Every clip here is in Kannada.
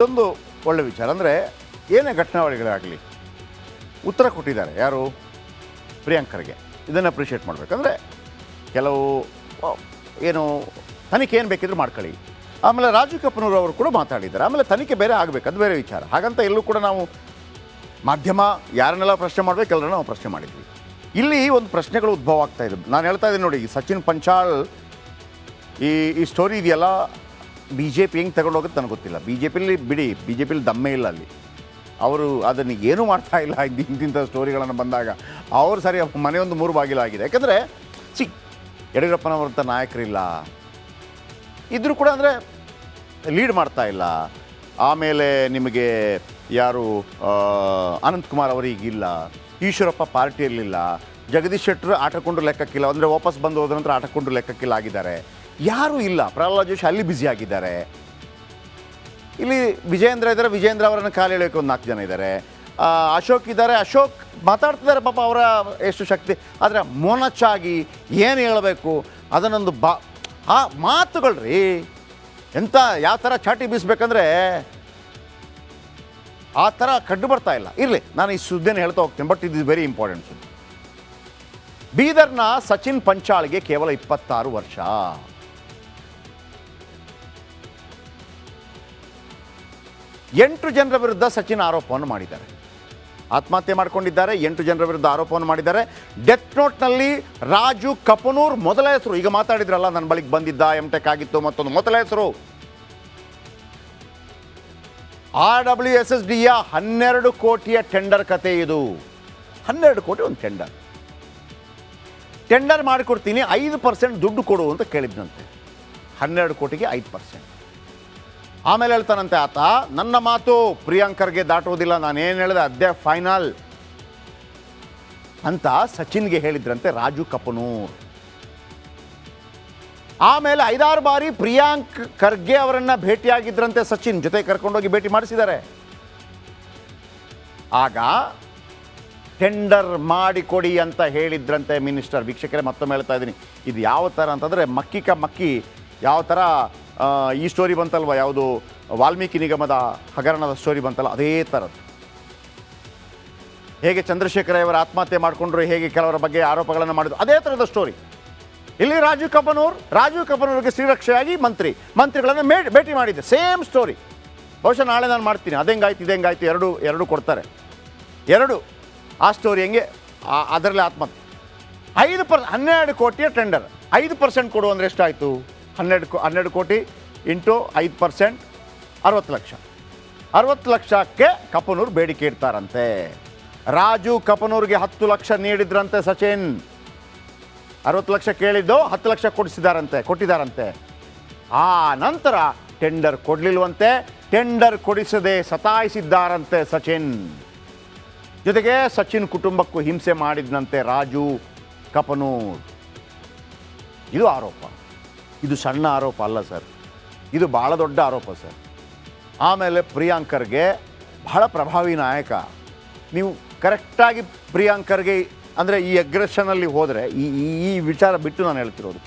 ಇದೊಂದು ಒಳ್ಳೆ ವಿಚಾರ. ಅಂದರೆ ಏನೇ ಘಟನಾವಳಿಗಳಾಗಲಿ ಉತ್ತರ ಕೊಟ್ಟಿದ್ದಾರೆ ಯಾರು, ಪ್ರಿಯಾಂಕರ್ಗೆ. ಇದನ್ನು ಅಪ್ರಿಷಿಯೇಟ್ ಮಾಡಬೇಕಂದ್ರೆ ಕೆಲವು ಏನು ತನಿಖೆ ಏನು ಬೇಕಿದ್ರೂ ಮಾಡ್ಕೊಳ್ಳಿ. ಆಮೇಲೆ ರಾಜು ಕಪನೂರ್ ಅವರು ಕೂಡ ಮಾತಾಡಿದ್ದಾರೆ. ಆಮೇಲೆ ತನಿಖೆ ಬೇರೆ ಆಗಬೇಕು, ಅದು ಬೇರೆ ವಿಚಾರ. ಹಾಗಂತ ಎಲ್ಲೂ ಕೂಡ ನಾವು ಮಾಧ್ಯಮ ಯಾರನ್ನೆಲ್ಲ ಪ್ರಶ್ನೆ ಮಾಡಬೇಕು ಎಲ್ಲರನ್ನ ನಾವು ಪ್ರಶ್ನೆ ಮಾಡಿದ್ವಿ. ಇಲ್ಲಿ ಒಂದು ಪ್ರಶ್ನೆಗಳು ಉದ್ಭವ ಆಗ್ತಾ ಇದ್ದು ನಾನು ಹೇಳ್ತಾ ಇದ್ದೀನಿ ನೋಡಿ. ಸಚಿನ್ ಪಂಚಾಲ್ ಈ ಸ್ಟೋರಿ ಇದೆಯಲ್ಲ, ಬಿ ಜೆ ಪಿ ಹೆಂಗೆ ತಗೊಂಡೋಗುತ್ತೆ ನನಗೆ ಗೊತ್ತಿಲ್ಲ. ಬಿ ಜೆ ಪಿಲಿ ಬಿಡಿ, ಬಿ ಜೆ ಪಿಲಿ ದಮ್ಮೇ ಇಲ್ಲ ಅಲ್ಲಿ. ಅವರು ಅದನ್ನು ಏನೂ ಮಾಡ್ತಾ ಇಲ್ಲ. ಇಂತಿಂಥ ಸ್ಟೋರಿಗಳನ್ನು ಬಂದಾಗ ಅವರು ಸರಿ ಮನೆಯೊಂದು 3 ಬಾಗಿಲಾಗಿದೆ. ಯಾಕಂದರೆ ಯಡಿಯೂರಪ್ಪನವರಂಥ ನಾಯಕರಿಲ್ಲ, ಇದ್ದರೂ ಕೂಡ ಅಂದರೆ ಲೀಡ್ ಮಾಡ್ತಾ ಇಲ್ಲ. ಆಮೇಲೆ ನಿಮಗೆ ಯಾರು ಅನಂತಕುಮಾರ್ ಅವರಿಗಿಲ್ಲ, ಈಶ್ವರಪ್ಪ ಪಾರ್ಟಿಯಲ್ಲಿಲ್ಲ, ಜಗದೀಶ್ ಶೆಟ್ಟರು ಆಟಕೊಂಡು ಲೆಕ್ಕಕ್ಕಿಲ್ಲ, ಅಂದರೆ ವಾಪಸ್ ಬಂದು ಹೋದ ನಂತರ ಆಟಕೊಂಡು ಲೆಕ್ಕಕ್ಕಿಲ್ಲ ಆಗಿದ್ದಾರೆ. ಯಾರೂ ಇಲ್ಲ. ಪ್ರಹ್ಲಾದ್ ಜೋಶಿ ಅಲ್ಲಿ ಬ್ಯುಸಿ ಆಗಿದ್ದಾರೆ. ಇಲ್ಲಿ ವಿಜಯೇಂದ್ರ ಇದ್ದಾರೆ, ವಿಜಯೇಂದ್ರ ಅವರನ್ನು ಕಾಲು ಎಳೆಯೋಕೆ ಒಂದು 4 ಜನ ಇದ್ದಾರೆ. ಅಶೋಕ್ ಇದ್ದಾರೆ, ಅಶೋಕ್ ಮಾತಾಡ್ತಿದ್ದಾರೆ ಪಾಪ, ಅವರ ಎಷ್ಟು ಶಕ್ತಿ. ಆದರೆ ಮೊನಚಾಗಿ ಏನು ಹೇಳಬೇಕು ಅದನ್ನೊಂದು ಆ ಮಾತುಗಳು ರೀ ಎಂಥ ಯಾವ ಥರ ಚಾಟಿ ಬೀಸಬೇಕಂದ್ರೆ ಆ ಥರ ಕಂಡು ಬರ್ತಾ ಇಲ್ಲ. ಇರಲಿ, ನಾನು ಈ ಸುದ್ದಿನ ಹೇಳ್ತಾ ಹೋಗ್ತೇನೆ, ಬಟ್ ಇದು ವೆರಿ ಇಂಪಾರ್ಟೆಂಟ್ ಸುದ್ದಿ. ಬೀದರ್ನ ಸಚಿನ್ ಪಂಚಾಳ್ಗೆ ಕೇವಲ 26 ವರ್ಷ. ಎಂಟು ಜನರ ವಿರುದ್ಧ ಸಚಿನ್ ಆರೋಪವನ್ನು ಮಾಡಿದ್ದಾರೆ. ಆತ್ಮಹತ್ಯೆ ಮಾಡಿಕೊಂಡಿದ್ದಾರೆ. 8 ಜನರ ವಿರುದ್ಧ ಆರೋಪವನ್ನು ಮಾಡಿದ್ದಾರೆ. ಡೆತ್ ನೋಟ್ನಲ್ಲಿ ರಾಜು ಕಪನೂರ್ ಮೊದಲ ಹೆಸರು. ಈಗ ಮಾತಾಡಿದ್ರಲ್ಲ, ನನ್ನ ಬಳಿಗೆ ಬಂದಿದ್ದ, ಎಂ.ಟೆಕ್ ಆಗಿತ್ತು, ಮತ್ತೊಂದು ಮೊದಲ ಹೆಸರು. RWSSDಯ 12 ಕೋಟಿಯ ಟೆಂಡರ್ ಕತೆ ಇದು. 12 ಕೋಟಿ ಒಂದು ಟೆಂಡರ್ ಮಾಡಿಕೊಡ್ತೀನಿ, 5% ದುಡ್ಡು ಕೊಡು ಅಂತ ಕೇಳಿದ್ನಂತೆ. 12 ಕೋಟಿಗೆ 5%. ಆಮೇಲೆ ಹೇಳ್ತಾನಂತೆ ಆತ, ನನ್ನ ಮಾತು ಪ್ರಿಯಾಂಕರ್ಗೆ ದಾಟುವುದಿಲ್ಲ, ನಾನೇನು ಹೇಳಿದೆ ಅದೇ ಫೈನಲ್ ಅಂತ ಸಚಿನ್ಗೆ ಹೇಳಿದ್ರಂತೆ ರಾಜು ಕಪನೂರ್. ಆಮೇಲೆ 5-6 ಬಾರಿ ಪ್ರಿಯಾಂಕ್ ಖರ್ಗೆ ಅವರನ್ನು ಭೇಟಿಯಾಗಿದ್ರಂತೆ ಸಚಿನ್, ಜೊತೆ ಕರ್ಕೊಂಡೋಗಿ ಭೇಟಿ ಮಾಡಿಸಿದ್ದಾರೆ. ಆಗ ಟೆಂಡರ್ ಮಾಡಿಕೊಡಿ ಅಂತ ಹೇಳಿದ್ರಂತೆ ಮಿನಿಸ್ಟರ್. ವೀಕ್ಷಕರೇ, ಮತ್ತೊಮ್ಮೆ ಹೇಳ್ತಾ ಇದ್ದೀನಿ, ಇದು ಯಾವ ಥರ ಅಂತಂದರೆ ಮಕ್ಕಿ ಯಾವ ಥರ ಈ ಸ್ಟೋರಿ ಬಂತಲ್ವ, ಯಾವುದು ವಾಲ್ಮೀಕಿ ನಿಗಮದ ಹಗರಣದ ಸ್ಟೋರಿ ಬಂತಲ್ಲ, ಅದೇ ಥರದ್ದು. ಹೇಗೆ ಚಂದ್ರಶೇಖರ ಅವರ ಆತ್ಮಹತ್ಯೆ ಮಾಡಿಕೊಂಡ್ರು, ಹೇಗೆ ಕೆಲವರ ಬಗ್ಗೆ ಆರೋಪಗಳನ್ನು ಮಾಡಿದ್ರು, ಅದೇ ಥರದ ಸ್ಟೋರಿ. ಇಲ್ಲಿ ರಾಜು ಕಪನೂರ್ಗೆ ಶ್ರೀರಕ್ಷೆಯಾಗಿ ಮಂತ್ರಿಗಳನ್ನು ಭೇಟಿ ಮಾಡಿದ್ದೆ. Same story. ಬಹುಶಃ ನಾಳೆ ನಾನು ಮಾಡ್ತೀನಿ. ಇದೆಂಗಾಯ್ತು ಎರಡು ಕೊಡ್ತಾರೆ. 2 ಆ ಸ್ಟೋರಿ ಹೆಂಗೆ, ಅದರಲ್ಲಿ ಆತ್ಮಹತ್ಯೆ. 12 ಕೋಟಿಯ ಟೆಂಡರ್, 5% ಕೊಡು ಅಂದರೆ ಎಷ್ಟಾಯಿತು? 12 ಕೋಟಿ ಇಂಟು 5%, 60 ಲಕ್ಷ. 60 ಲಕ್ಷಕ್ಕೆ ಕಪನೂರ್ ಬೇಡಿಕೆ ಇಡ್ತಾರಂತೆ. ರಾಜು ಕಪನೂರ್ಗೆ 10 ಲಕ್ಷ ನೀಡಿದ್ರಂತೆ ಸಚಿನ್. 60 ಲಕ್ಷ ಕೇಳಿದ್ದು 10 ಲಕ್ಷ ಕೊಟ್ಟಿದ್ದಾರಂತೆ. ಆ ನಂತರ ಟೆಂಡರ್ ಕೊಡಲಿಲ್ವಂತೆ. ಟೆಂಡರ್ ಕೊಡಿಸದೆ ಸತಾಯಿಸಿದ್ದಾರಂತೆ ಸಚಿನ್. ಜೊತೆಗೆ ಸಚಿನ್ ಕುಟುಂಬಕ್ಕೂ ಹಿಂಸೆ ಮಾಡಿದ್ನಂತೆ ರಾಜು ಕಪನೂರ್. ಇದು ಆರೋಪ. ಇದು ಸಣ್ಣ ಆರೋಪ ಅಲ್ಲ ಸರ್, ಇದು ಭಾಳ ದೊಡ್ಡ ಆರೋಪ ಸರ್. ಆಮೇಲೆ ಪ್ರಿಯಾಂಕರ್ಗೆ ಬಹಳ ಪ್ರಭಾವಿ ನಾಯಕ. ನೀವು ಕರೆಕ್ಟಾಗಿ ಪ್ರಿಯಾಂಕರ್ಗೆ ಅಂದರೆ ಈ ಅಗ್ರೆಷನಲ್ಲಿ ಹೋದರೆ ಈ ವಿಚಾರ ಬಿಟ್ಟು ನಾನು ಹೇಳ್ತಿರೋದು,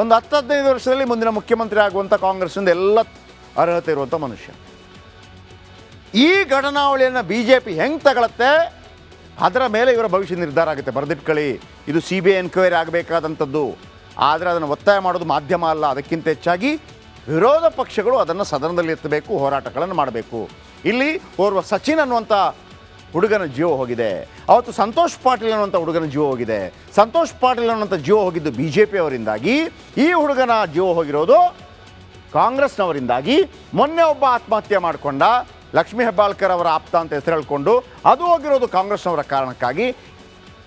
ಒಂದು 10-15 ವರ್ಷದಲ್ಲಿ ಮುಂದಿನ ಮುಖ್ಯಮಂತ್ರಿ ಆಗುವಂಥ ಕಾಂಗ್ರೆಸ್ಸಿಂದ ಎಲ್ಲ ಅರ್ಹತೆ ಇರುವಂಥ ಮನುಷ್ಯ. ಈ ಘಟನಾವಳಿಯನ್ನು BJP ಹೆಂಗೆ ತಗೊಳುತ್ತೆ ಅದರ ಮೇಲೆ ಇವರ ಭವಿಷ್ಯ ನಿರ್ಧಾರ ಆಗುತ್ತೆ. ಬರೆದಿಟ್ಕೊಳ್ಳಿ, ಇದು CBI ಎನ್ಕ್ವೈರಿ ಆಗಬೇಕಾದಂಥದ್ದು. ಆದರೆ ಅದನ್ನು ಒತ್ತಾಯ ಮಾಡೋದು ಮಾಧ್ಯಮ ಅಲ್ಲ. ಅದಕ್ಕಿಂತ ಹೆಚ್ಚಾಗಿ ವಿರೋಧ ಪಕ್ಷಗಳು ಅದನ್ನು ಸದನದಲ್ಲಿ ಎತ್ತಬೇಕು, ಹೋರಾಟಗಳನ್ನು ಮಾಡಬೇಕು. ಇಲ್ಲಿ ಓರ್ವ ಸಚಿನ್ ಅನ್ನುವಂಥ ಹುಡುಗನ ಜೀವ ಹೋಗಿದೆ. ಅವತ್ತು ಸಂತೋಷ್ ಪಾಟೀಲ್ ಅನ್ನುವಂಥ ಹುಡುಗನ ಜೀವ ಹೋಗಿದೆ. ಸಂತೋಷ್ ಪಾಟೀಲ್ ಅನ್ನುವಂಥ ಜೀವ ಹೋಗಿದ್ದು BJP ಅವರಿಂದಾಗಿ. ಈ ಹುಡುಗನ ಜೀವ ಹೋಗಿರೋದು ಕಾಂಗ್ರೆಸ್ನವರಿಂದಾಗಿ. ಮೊನ್ನೆ ಒಬ್ಬ ಆತ್ಮಹತ್ಯೆ ಮಾಡಿಕೊಂಡ, ಲಕ್ಷ್ಮೀ ಹೆಬ್ಬಾಳ್ಕರ್ ಅವರ ಆಪ್ತ ಅಂತ ಹೆಸರು ಹೇಳ್ಕೊಂಡು, ಅದು ಹೋಗಿರೋದು ಕಾಂಗ್ರೆಸ್ನವರ ಕಾರಣಕ್ಕಾಗಿ.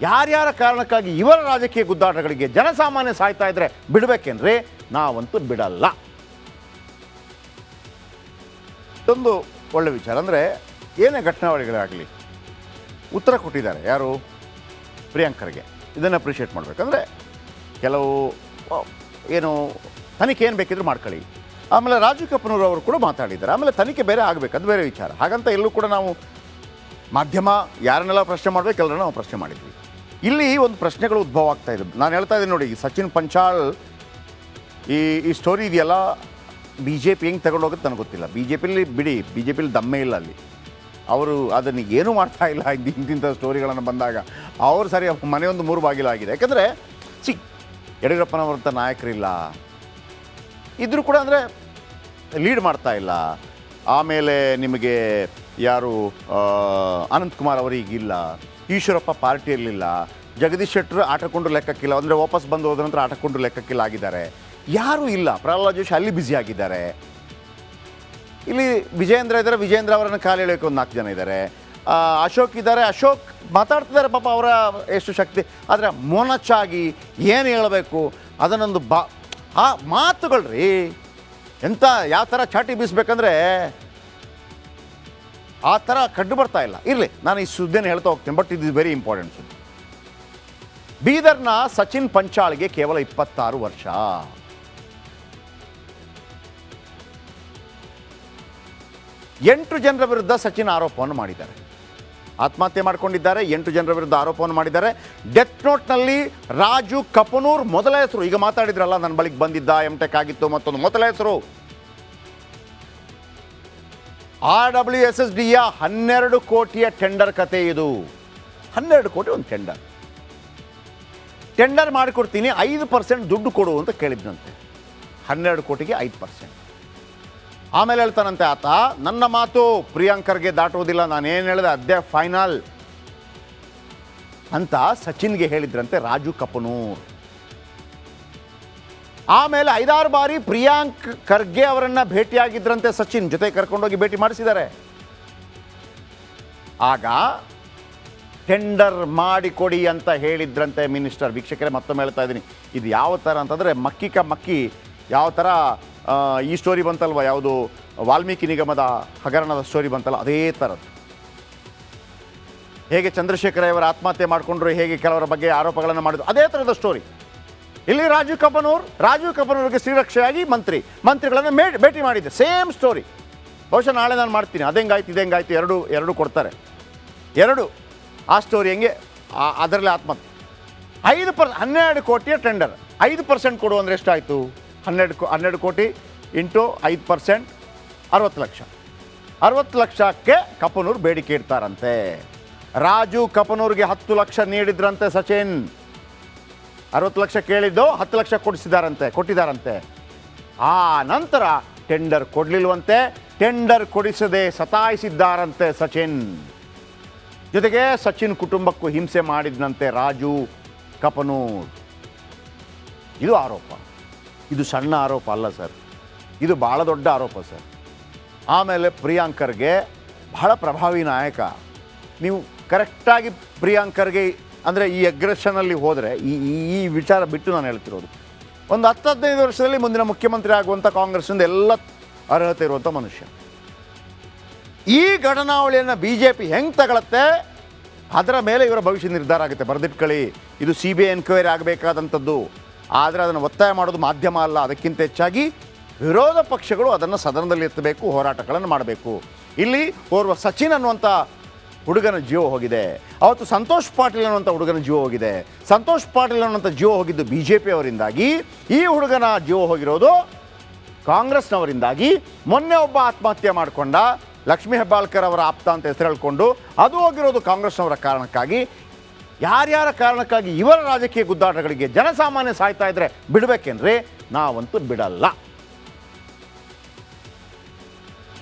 ಯಾರ್ಯಾರ ಕಾರಣಕ್ಕಾಗಿ ಇವರ ರಾಜಕೀಯ ಗುದ್ದಾಟಗಳಿಗೆ ಜನಸಾಮಾನ್ಯ ಸಾಯ್ತಾ ಇದ್ರೆ ಬಿಡಬೇಕೇನ್ರಿ? ನಾವಂತೂ ಬಿಡಲ್ಲ. ಇದೊಂದು ಒಳ್ಳೆ ವಿಚಾರ. ಅಂದರೆ ಏನೇ ಘಟನಾವಳಿಗಳಾಗಲಿ ಉತ್ತರ ಕೊಟ್ಟಿದ್ದಾರೆ ಯಾರು, ಪ್ರಿಯಾಂಕರ್ಗೆ. ಇದನ್ನು ಅಪ್ರಿಷಿಯೇಟ್ ಮಾಡಬೇಕಂದ್ರೆ ಕೆಲವು ಏನು ತನಿಖೆ ಏನು ಬೇಕಿದ್ರೂ ಮಾಡ್ಕೊಳ್ಳಿ. ಆಮೇಲೆ ರಾಜು ಕಪನೂರ್ ಅವರು ಕೂಡ ಮಾತಾಡಿದ್ದಾರೆ. ಆಮೇಲೆ ತನಿಖೆ ಬೇರೆ ಆಗಬೇಕು, ಅದು ಬೇರೆ ವಿಚಾರ. ಹಾಗಂತ ಎಲ್ಲೂ ಕೂಡ ನಾವು ಮಾಧ್ಯಮ ಯಾರನ್ನೆಲ್ಲ ಪ್ರಶ್ನೆ ಮಾಡಬೇಕು ಎಲ್ಲರನ್ನ ನಾವು ಪ್ರಶ್ನೆ ಮಾಡಿದ್ವಿ. ಇಲ್ಲಿ ಒಂದು ಪ್ರಶ್ನೆಗಳು ಉದ್ಭವ ಆಗ್ತಾ ಇದ್ದು ನಾನು ಹೇಳ್ತಾ ಇದ್ದೀನಿ ನೋಡಿ. ಸಚಿನ್ ಪಂಚಾಲ್ ಈ ಸ್ಟೋರಿ ಇದೆಯಲ್ಲ, ಬಿ ಜೆ ಪಿ ಹೆಂಗೆ ತಗೊಂಡೋಗುತ್ತೆ ನನಗೆ ಗೊತ್ತಿಲ್ಲ. ಬಿ ಜೆ ಪಿಲಿ ಬಿಡಿ, ಬಿ ಜೆ ಪಿಲಿ ದಮ್ಮೇ ಇಲ್ಲ ಅಲ್ಲಿ. ಅವರು ಅದನ್ನು ಏನೂ ಮಾಡ್ತಾ ಇಲ್ಲ. ಇಂತಿಂಥ ಸ್ಟೋರಿಗಳನ್ನು ಬಂದಾಗ ಅವರು ಸರಿ ಮನೆಯೊಂದು 3 ಬಾಗಿಲಾಗಿದೆ. ಯಾಕಂದರೆ ಯಡಿಯೂರಪ್ಪನವರಂಥ ನಾಯಕರಿಲ್ಲ, ಇದ್ದರೂ ಕೂಡ ಅಂದರೆ ಲೀಡ್ ಮಾಡ್ತಾ ಇಲ್ಲ. ಆಮೇಲೆ ನಿಮಗೆ ಯಾರು ಅನಂತಕುಮಾರ್ ಅವರಿಗಿಲ್ಲ, ಈಶ್ವರಪ್ಪ ಪಾರ್ಟಿಯಲ್ಲಿಲ್ಲ, ಜಗದೀಶ್ ಶೆಟ್ಟರು ಆಟಕೊಂಡು ಲೆಕ್ಕಕ್ಕಿಲ್ಲ, ಅಂದರೆ ವಾಪಸ್ ಬಂದು ಹೋದ ನಂತರ ಆಟಕೊಂಡು ಲೆಕ್ಕಕ್ಕಿಲ್ಲ ಆಗಿದ್ದಾರೆ. ಯಾರೂ ಇಲ್ಲ. ಪ್ರಹ್ಲಾದ್ ಜೋಶಿ ಅಲ್ಲಿ ಬ್ಯುಸಿ ಆಗಿದ್ದಾರೆ. ಇಲ್ಲಿ ವಿಜಯೇಂದ್ರ ಇದ್ದಾರೆ, ವಿಜಯೇಂದ್ರ ಅವರನ್ನು ಕಾಲು ಎಳೆಯೋಕೆ ಒಂದು 4 ಜನ ಇದ್ದಾರೆ. ಅಶೋಕ್ ಇದ್ದಾರೆ, ಅಶೋಕ್ ಮಾತಾಡ್ತಿದ್ದಾರೆ ಪಾಪ, ಅವರ ಎಷ್ಟು ಶಕ್ತಿ. ಆದರೆ ಮೊನಚಾಗಿ ಏನು ಹೇಳಬೇಕು ಅದನ್ನೊಂದು ಆ ಮಾತುಗಳು ರೀ ಎಂಥ ಯಾವ ಥರ ಚಾಟಿ ಬೀಸಬೇಕಂದ್ರೆ ಆ ಥರ ಕಂಡು ಬರ್ತಾ ಇಲ್ಲ. ಇರಲಿ, ನಾನು ಈ ಸುದ್ದಿನ ಹೇಳ್ತಾ ಹೋಗ್ತೇನೆ, ಬಟ್ ಇದು ವೆರಿ ಇಂಪಾರ್ಟೆಂಟ್ ಸುದ್ದಿ. ಬೀದರ್ನ ಸಚಿನ್ ಪಂಚಾಳ್ಗೆ ಕೇವಲ 26 ವರ್ಷ. ಎಂಟು ಜನರ ವಿರುದ್ಧ ಸಚಿನ್ ಆರೋಪವನ್ನು ಮಾಡಿದ್ದಾರೆ. ಆತ್ಮಹತ್ಯೆ ಮಾಡಿಕೊಂಡಿದ್ದಾರೆ. 8 ಜನರ ವಿರುದ್ಧ ಆರೋಪವನ್ನು ಮಾಡಿದ್ದಾರೆ. ಡೆತ್ ನೋಟ್ನಲ್ಲಿ ರಾಜು ಕಪನೂರ್ ಮೊದಲ ಹೆಸರು. ಈಗ ಮಾತಾಡಿದ್ರಲ್ಲ, ನನ್ನ ಬಳಿಗೆ ಬಂದಿದ್ದ, ಎಂ.ಟೆಕ್ ಆಗಿತ್ತು, ಮತ್ತೊಂದು ಮೊದಲ ಹೆಸರು. RWSSDಯ 12 ಕೋಟಿಯ ಟೆಂಡರ್ ಕತೆ ಇದು. 12 ಕೋಟಿ ಒಂದು ಟೆಂಡರ್ ಮಾಡಿಕೊಡ್ತೀನಿ, 5% ದುಡ್ಡು ಕೊಡು ಅಂತ ಕೇಳಿದ್ನಂತೆ. 12 ಕೋಟಿಗೆ 5%. ಆಮೇಲೆ ಹೇಳ್ತಾನಂತೆ ಆತ, ನನ್ನ ಮಾತು ಪ್ರಿಯಾಂಕರ್ಗೆ ದಾಟುವುದಿಲ್ಲ, ನಾನೇನು ಹೇಳಿದೆ ಅದೇ ಫೈನಲ್ ಅಂತ ಸಚಿನ್ಗೆ ಹೇಳಿದ್ರಂತೆ ರಾಜು ಕಪನೂರ್. ಆಮೇಲೆ 5-6 ಬಾರಿ ಪ್ರಿಯಾಂಕ್ ಖರ್ಗೆ ಅವರನ್ನು ಭೇಟಿಯಾಗಿದ್ರಂತೆ ಸಚಿನ್, ಜೊತೆ ಕರ್ಕೊಂಡೋಗಿ ಭೇಟಿ ಮಾಡಿಸಿದ್ದಾರೆ. ಆಗ ಟೆಂಡರ್ ಮಾಡಿಕೊಡಿ ಅಂತ ಹೇಳಿದ್ರಂತೆ ಮಿನಿಸ್ಟರ್. ವೀಕ್ಷಕರೇ, ಮತ್ತೊಮ್ಮೆ ಹೇಳ್ತಾ ಇದ್ದೀನಿ, ಇದು ಯಾವ ಥರ ಅಂತಂದರೆ ಮಕ್ಕಿ ಯಾವ ಥರ ಈ ಸ್ಟೋರಿ ಬಂತಲ್ವ, ಯಾವುದು ವಾಲ್ಮೀಕಿ ನಿಗಮದ ಹಗರಣದ ಸ್ಟೋರಿ ಬಂತಲ್ಲ, ಅದೇ ಥರದ್ದು. ಹೇಗೆ ಚಂದ್ರಶೇಖರ ಅವರ ಆತ್ಮಹತ್ಯೆ ಮಾಡಿಕೊಂಡ್ರು, ಹೇಗೆ ಕೆಲವರ ಬಗ್ಗೆ ಆರೋಪಗಳನ್ನು ಮಾಡಿದ್ರು, ಅದೇ ಥರದ ಸ್ಟೋರಿ. ಇಲ್ಲಿ ರಾಜು ಕಪನೂರ್ಗೆ ಶ್ರೀರಕ್ಷೆಯಾಗಿ ಮಂತ್ರಿಗಳನ್ನು ಭೇಟಿ ಮಾಡಿದ್ದೆ. Same story. ಬಹುಶಃ ನಾಳೆ ನಾನು ಮಾಡ್ತೀನಿ. ಇದೆಂಗಾಯ್ತು ಎರಡು ಕೊಡ್ತಾರೆ. 2 ಆ ಸ್ಟೋರಿ ಹೆಂಗೆ, ಅದರಲ್ಲಿ ಆತ್ಮಹತ್ಯೆ. 12 ಕೋಟಿಯ ಟೆಂಡರ್, 5% ಕೊಡು ಅಂದರೆ ಎಷ್ಟಾಯಿತು? 12 ಕೋಟಿ ಇಂಟು 5%, 60 ಲಕ್ಷ. 60 ಲಕ್ಷಕ್ಕೆ ಕಪನೂರ್ ಬೇಡಿಕೆ ಇಡ್ತಾರಂತೆ. ರಾಜು ಕಪನೂರ್ಗೆ 10 ಲಕ್ಷ ನೀಡಿದ್ರಂತೆ ಸಚಿನ್. 60 ಲಕ್ಷ ಕೇಳಿದ್ದು 10 ಲಕ್ಷ ಕೊಟ್ಟಿದ್ದಾರಂತೆ. ಆ ನಂತರ ಟೆಂಡರ್ ಕೊಡಲಿಲ್ವಂತೆ. ಟೆಂಡರ್ ಕೊಡಿಸದೆ ಸತಾಯಿಸಿದ್ದಾರಂತೆ ಸಚಿನ್. ಜೊತೆಗೆ ಸಚಿನ್ ಕುಟುಂಬಕ್ಕೂ ಹಿಂಸೆ ಮಾಡಿದ್ನಂತೆ ರಾಜು ಕಪನೂರ್. ಇದು ಆರೋಪ. ಇದು ಸಣ್ಣ ಆರೋಪ ಅಲ್ಲ ಸರ್, ಇದು ಭಾಳ ದೊಡ್ಡ ಆರೋಪ ಸರ್. ಆಮೇಲೆ ಪ್ರಿಯಾಂಕರ್ಗೆ ಬಹಳ ಪ್ರಭಾವಿ ನಾಯಕ. ನೀವು ಕರೆಕ್ಟಾಗಿ ಪ್ರಿಯಾಂಕರ್ಗೆ ಅಂದರೆ ಈ ಅಗ್ರೆಷನಲ್ಲಿ ಹೋದರೆ ಈ ವಿಚಾರ ಬಿಟ್ಟು ನಾನು ಹೇಳ್ತಿರೋದು, ಒಂದು 10-15 ವರ್ಷದಲ್ಲಿ ಮುಂದಿನ ಮುಖ್ಯಮಂತ್ರಿ ಆಗುವಂಥ ಕಾಂಗ್ರೆಸ್ನಿಂದ ಎಲ್ಲ ಅರ್ಹತೆ ಇರುವಂಥ ಮನುಷ್ಯ. ಈ ಘಟನಾವಳಿಯನ್ನು BJP ಹೆಂಗೆ ತಗೊಳುತ್ತೆ ಅದರ ಮೇಲೆ ಇವರ ಭವಿಷ್ಯ ನಿರ್ಧಾರ ಆಗುತ್ತೆ. ಬರೆದಿಟ್ಕೊಳ್ಳಿ, ಇದು CBI ಎನ್ಕ್ವೈರಿ ಆಗಬೇಕಾದಂಥದ್ದು. ಆದರೆ ಅದನ್ನು ಒತ್ತಾಯ ಮಾಡೋದು ಮಾಧ್ಯಮ ಅಲ್ಲ. ಅದಕ್ಕಿಂತ ಹೆಚ್ಚಾಗಿ ವಿರೋಧ ಪಕ್ಷಗಳು ಅದನ್ನು ಸದನದಲ್ಲಿ ಎತ್ತಬೇಕು, ಹೋರಾಟಗಳನ್ನು ಮಾಡಬೇಕು. ಇಲ್ಲಿ ಓರ್ವ ಸಚಿನ್ ಅನ್ನುವಂಥ ಹುಡುಗನ ಜೀವ ಹೋಗಿದೆ. ಅವತ್ತು ಸಂತೋಷ್ ಪಾಟೀಲ್ ಅನ್ನುವಂಥ ಹುಡುಗನ ಜೀವ ಹೋಗಿದೆ. ಸಂತೋಷ್ ಪಾಟೀಲ್ ಅನ್ನುವಂಥ ಜೀವ ಹೋಗಿದ್ದು BJP ಅವರಿಂದಾಗಿ. ಈ ಹುಡುಗನ ಜೀವ ಹೋಗಿರೋದು ಕಾಂಗ್ರೆಸ್ನವರಿಂದಾಗಿ. ಮೊನ್ನೆ ಒಬ್ಬ ಆತ್ಮಹತ್ಯೆ ಮಾಡಿಕೊಂಡ, ಲಕ್ಷ್ಮೀ ಹೆಬ್ಬಾಳ್ಕರ್ ಅವರ ಆಪ್ತ ಅಂತ ಹೆಸರು ಹೇಳ್ಕೊಂಡು, ಅದು ಹೋಗಿರೋದು ಕಾಂಗ್ರೆಸ್ನವರ ಕಾರಣಕ್ಕಾಗಿ. ಯಾರ್ಯಾರ ಕಾರಣಕ್ಕಾಗಿ ಇವರ ರಾಜಕೀಯ ಗುದ್ದಾಟಗಳಿಗೆ ಜನಸಾಮಾನ್ಯ ಸಾಯ್ತಾ ಇದ್ದರೆ ಬಿಡಬೇಕೇನ್ರಿ? ನಾವಂತೂ ಬಿಡಲ್ಲ.